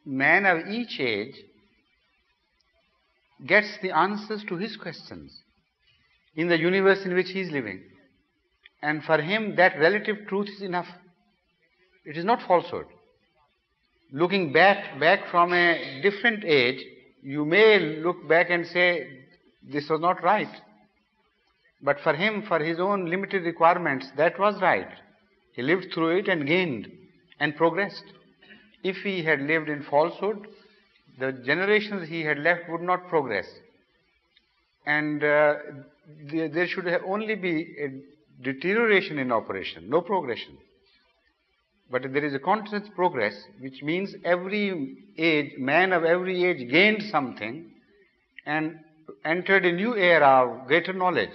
man of each age gets the answers to his questions in the universe in which he is living. And for him, that relative truth is enough. It is not falsehood. Looking back from a different age, you may look back and say, this was not right. But for him, for his own limited requirements, that was right. He lived through it and gained and progressed. If he had lived in falsehood, the generations he had left would not progress. And there should only be a deterioration in operation, no progression. But there is a constant progress, which means every age, man of every age gained something and entered a new era of greater knowledge,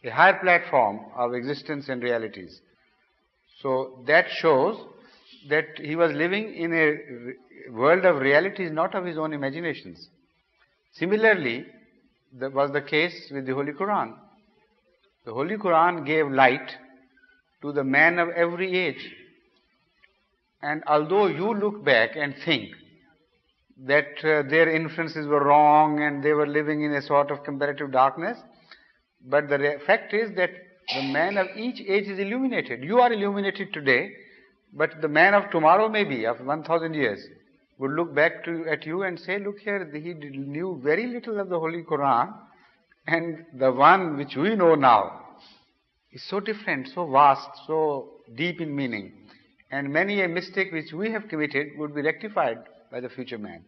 a higher platform of existence and realities. So that shows that he was living in a world of realities, not of his own imaginations. Similarly, that was the case with the Holy Quran. The Holy Quran gave light to the man of every age. And although you look back and think that their influences were wrong and they were living in a sort of comparative darkness, but the fact is that the man of each age is illuminated. You are illuminated today, but the man of tomorrow, maybe of 1,000 years, would look back at you and say, look here, he knew very little of the Holy Quran, and the one which we know now is so different, so vast, so deep in meaning. And many a mistake which we have committed would be rectified by the future man.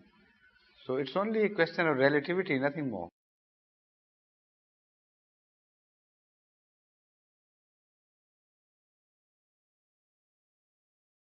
So it's only a question of relativity, nothing more.